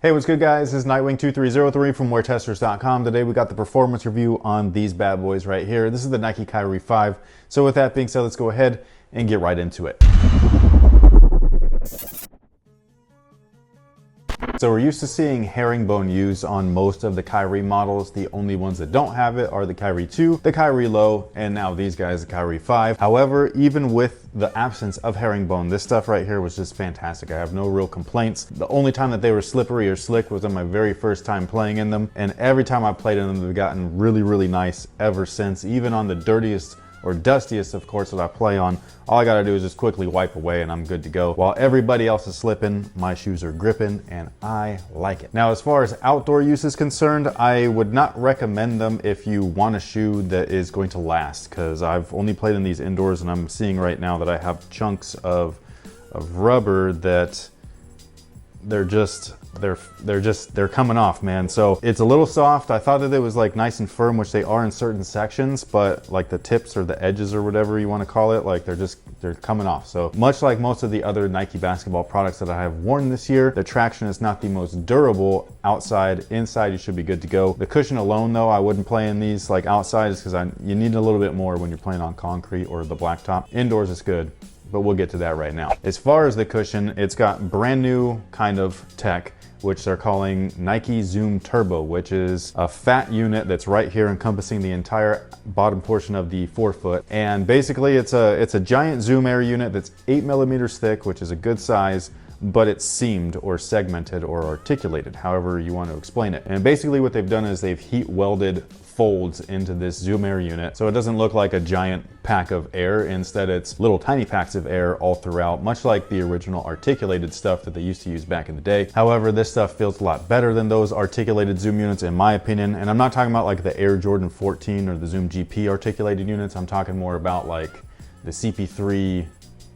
Hey, what's good guys? This is Nightwing2303 from WearTesters.com. Today we got the performance review on these bad boys right here. This is the Nike Kyrie 5. So with that being said, let's go ahead and get right into it. So we're used to seeing herringbone used on most of the Kyrie models. The only ones that don't have it are the Kyrie 2, the Kyrie Low, and now these guys, the Kyrie 5. However, even with the absence of herringbone, this stuff right here was just fantastic. I have no real complaints. The only time that they were slippery or slick was on my very first time playing in them. And every time I played in them, they've gotten really, really nice ever since. Even on the dirtiest or dustiest of course that I play on, all I gotta do is just quickly wipe away and I'm good to go. While everybody else is slipping, my shoes are gripping and I like it. Now, as far as outdoor use is concerned, I would not recommend them if you want a shoe that is going to last, because I've only played in these indoors and I'm seeing right now that I have chunks of rubber that they're coming off, man. So it's a little soft. I thought that it was like nice and firm, which they are in certain sections, but like the tips or the edges or whatever you want to call it, like they're coming off. So much like most of the other Nike basketball products that I have worn this year, the traction is not the most durable outside. Inside you should be good to go. The cushion alone though, I wouldn't play in these like outside, is because you need a little bit more when you're playing on concrete or the blacktop. Indoors is good, but we'll get to that right now. As far as the cushion, it's got brand new kind of tech, which they're calling Nike Zoom Turbo, which is a fat unit that's right here encompassing the entire bottom portion of the forefoot. And basically it's a giant Zoom Air unit that's 8 millimeters thick, which is a good size, but it's seamed or segmented or articulated, however you want to explain it. And basically what they've done is they've heat welded folds into this Zoom Air unit, so it doesn't look like a giant pack of air. Instead, it's little tiny packs of air all throughout, much like the original articulated stuff that they used to use back in the day. However, this stuff feels a lot better than those articulated Zoom units in my opinion. And I'm not talking about like the Air Jordan 14 or the Zoom GP articulated units. I'm talking more about like the CP3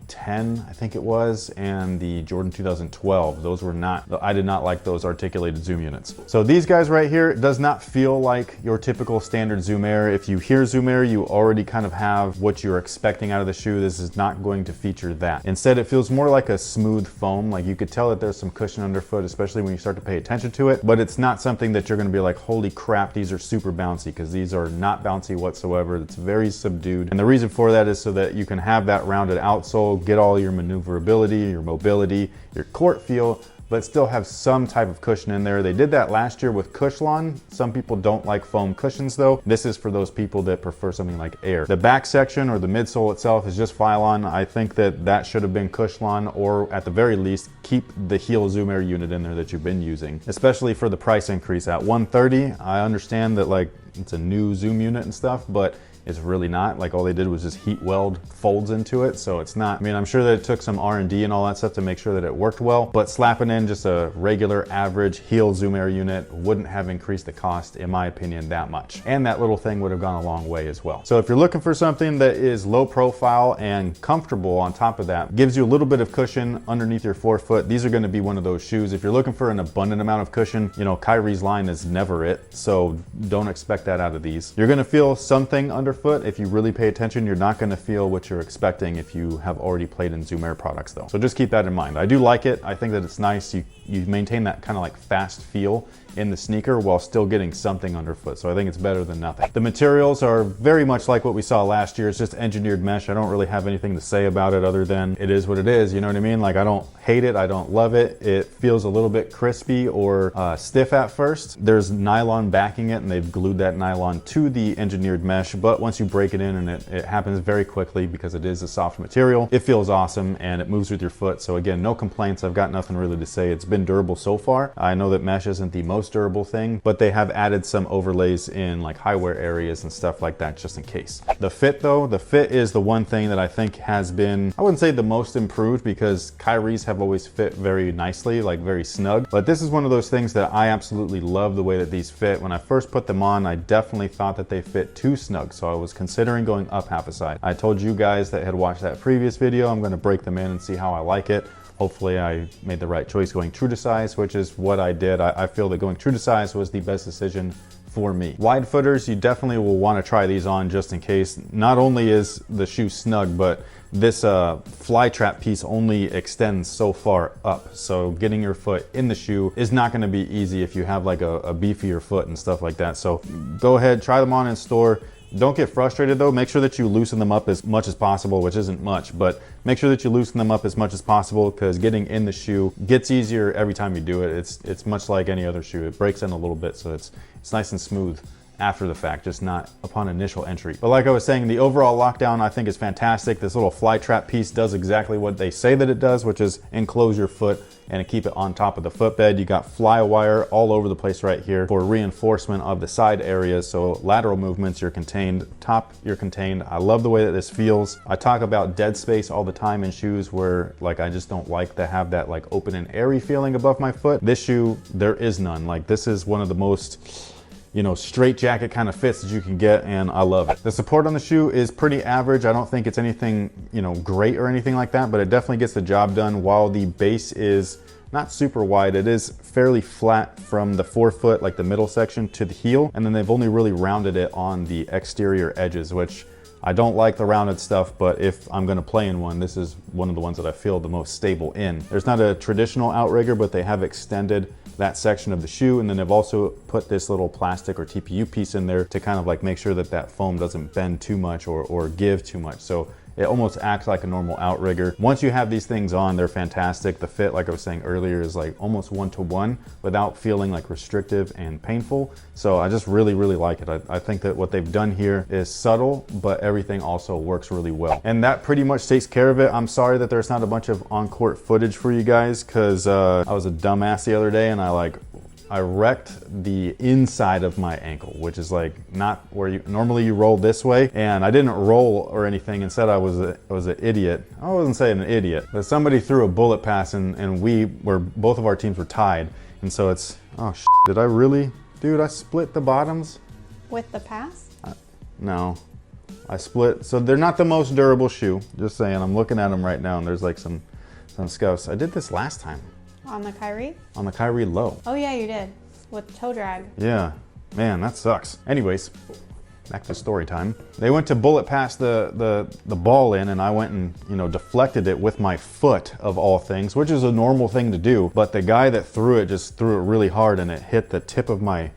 10, I think it was, and the Jordan 2012. Those were not, I did not like those articulated Zoom units. So these guys right here, it does not feel like your typical standard Zoom Air. If you hear Zoom Air, you already kind of have what you're expecting out of the shoe. This is not going to feature that. Instead, it feels more like a smooth foam. Like you could tell that there's some cushion underfoot, especially when you start to pay attention to it, but it's not something that you're gonna be like, holy crap, these are super bouncy, because these are not bouncy whatsoever. It's very subdued. And the reason for that is so that you can have that rounded outsole, get all your maneuverability, your mobility, your court feel, but still have some type of cushion in there. They did that last year with Cushlon. Some people don't like foam cushions though. This is for those people that prefer something like air. The back section or the midsole itself is just Phylon. I think that should have been Cushlon, or at the very least, keep the heel Zoom Air unit in there that you've been using, especially for the price increase at $130. I understand that like it's a new Zoom unit and stuff, but it's really not. Like all they did was just heat weld folds into it, so it's not, I mean, I'm sure that it took some R&D and all that stuff to make sure that it worked well, but slapping in just a regular average heel Zoom Air unit wouldn't have increased the cost, in my opinion, that much. And that little thing would have gone a long way as well. So if you're looking for something that is low profile and comfortable on top of that, gives you a little bit of cushion underneath your forefoot, these are gonna be one of those shoes. If you're looking for an abundant amount of cushion, you know, Kyrie's line is never it, so don't expect that out of these. You're gonna feel something underfoot. If you really pay attention, you're not gonna feel what you're expecting if you have already played in Zoom Air products though. So just keep that in mind. I do like it. I think that it's nice. You maintain that kind of like fast feel in the sneaker while still getting something underfoot. So I think it's better than nothing. The materials are very much like what we saw last year. It's just engineered mesh. I don't really have anything to say about it other than it is what it is. You know what I mean? Like I don't hate it. I don't love it. It feels a little bit crispy or stiff at first. There's nylon backing it and they've glued that nylon to the engineered mesh. But once you break it in, and it happens very quickly because it is a soft material, it feels awesome and it moves with your foot. So again, no complaints. I've got nothing really to say. It's been durable so far. I know that mesh isn't the most durable thing, but they have added some overlays in like high wear areas and stuff like that just in case. The fit though, the fit is the one thing that I think has been, I wouldn't say the most improved, because Kyrie's have always fit very nicely, like very snug, but this is one of those things that I absolutely love the way that these fit. When I first put them on, I definitely thought that they fit too snug, so I was considering going up half a size. I told you guys that had watched that previous video, I'm going to break them in and see how I like it. hopefully I made the right choice going true to size, which is what I did. I feel that going true to size was the best decision for me. Wide footers, you definitely will want to try these on just in case. Not only is the shoe snug, but this fly trap piece only extends so far up. So getting your foot in the shoe is not going to be easy if you have like a beefier foot and stuff like that. So go ahead, try them on in store. Don't get frustrated though. Make sure that you loosen them up as much as possible, which isn't much, but make sure that you loosen them up as much as possible, because getting in the shoe gets easier every time you do it. It's much like any other shoe. It breaks in a little bit, so it's nice and smooth after the fact, just not upon initial entry. But like I was saying, the overall lockdown I think is fantastic. This little fly trap piece does exactly what they say that it does, which is enclose your foot and keep it on top of the footbed. You got fly wire all over the place right here for reinforcement of the side areas. So lateral movements, you're contained, top, you're contained. I love the way that this feels. I talk about dead space all the time in shoes where like I just don't like to have that like open and airy feeling above my foot. This shoe, there is none. Like this is one of the most, you know, straight jacket kind of fits that you can get, and I love it. The support on the shoe is pretty average. I don't think it's anything, you know, great or anything like that, but it definitely gets the job done. While the base is not super wide, it is fairly flat from the forefoot, like the middle section, to the heel, and then they've only really rounded it on the exterior edges, which I don't like the rounded stuff, but if I'm gonna play in one, this is one of the ones that I feel the most stable in. There's not a traditional outrigger, but they have extended that section of the shoe, and then they've also put this little plastic or TPU piece in there to kind of like make sure that that foam doesn't bend too much or give too much. So it almost acts like a normal outrigger. Once you have these things on, they're fantastic. The fit, like I was saying earlier, is like almost one-to-one without feeling like restrictive and painful. So I just really, really like it. I think that what they've done here is subtle, but everything also works really well. And that pretty much takes care of it. I'm sorry that there's not a bunch of on-court footage for you guys, because I was a dumbass the other day and I wrecked the inside of my ankle, which is like not where you normally you roll this way, and I didn't roll or anything. Instead, I was an idiot. I wasn't saying an idiot, but somebody threw a bullet pass, and both of our teams were tied, and so it's, oh shit, did I really, dude? I split the bottoms with the pass. No, I split. So they're not the most durable shoe. Just saying. I'm looking at them right now, and there's like some scuffs. I did this last time. On the Kyrie? On the Kyrie low. Oh yeah, you did. With toe drag. Yeah, man, that sucks. Anyways, back to story time. They went to bullet pass the ball in, and I went and, you know, deflected it with my foot of all things, which is a normal thing to do. But the guy that threw it just threw it really hard, and it hit the tip of my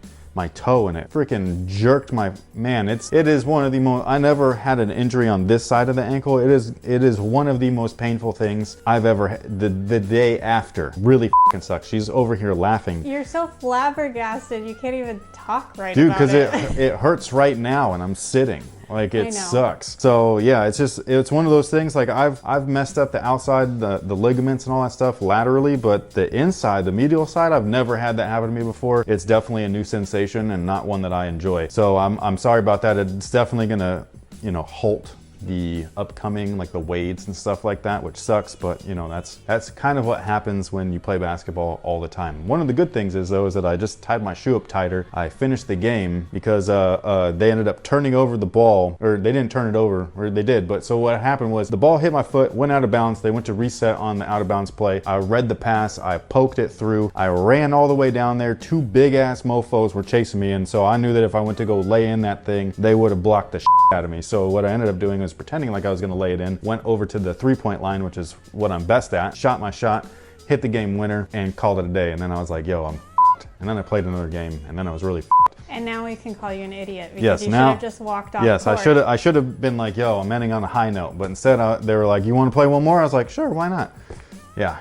toe, and it freaking jerked my, man, it is one of the most, I never had an injury on this side of the ankle. It is one of the most painful things I've ever had. The day after really fucking sucks. She's over here laughing. You're so flabbergasted, you can't even talk right dude, about because it. it hurts right now, and I'm sitting. Like, it sucks. So yeah, it's one of those things. Like I've messed up the outside, the ligaments and all that stuff laterally, but the inside, the medial side, I've never had that happen to me before. It's definitely a new sensation and not one that I enjoy. So I'm sorry about that. It's definitely gonna, you know, halt the upcoming, like the wades and stuff like that, which sucks, but you know, that's kind of what happens when you play basketball all the time. One of the good things is though, is that I just tied my shoe up tighter. I finished the game because they ended up turning over the ball, or they didn't turn it over, or they did, but so what happened was the ball hit my foot, went out of bounds. They went to reset on the out of bounds play. I read the pass, I poked it through, I ran all the way down there. Two big ass mofos were chasing me, and so I knew that if I went to go lay in that thing, they would have blocked the shit out of me. So what I ended up doing was pretending like I was gonna lay it in, went over to the 3-point line, which is what I'm best at, shot my shot, hit the game winner, and called it a day. And then I was like, yo, I'm f***ed. And then I played another game, and then I was really f***ed. And now we can call you an idiot because yes, you now, should have just walked off. Yes, court. I should have been like, yo, I'm ending on a high note. But instead, they were like, you want to play one more? I was like, sure, why not? Yeah,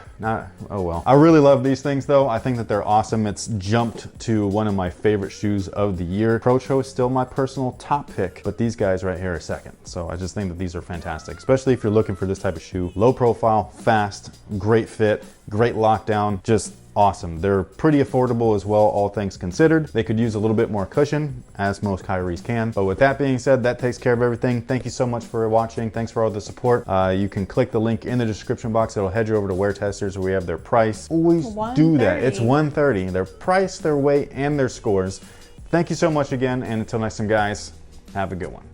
oh well. I really love these things though. I think that they're awesome. It's jumped to one of my favorite shoes of the year. Procho is still my personal top pick, but these guys right here are second. So I just think that these are fantastic, especially if you're looking for this type of shoe. Low profile, fast, great fit, great lockdown, just awesome. They're pretty affordable as well, all things considered. They could use a little bit more cushion, as most Kyries can. But with that being said, that takes care of everything. Thank you so much for watching. Thanks for all the support. You can click the link in the description box. It'll head you over to WearTesters, where we have their price. Always do that. It's $130. Their price, their weight, and their scores. Thank you so much again, and until next time, guys, have a good one.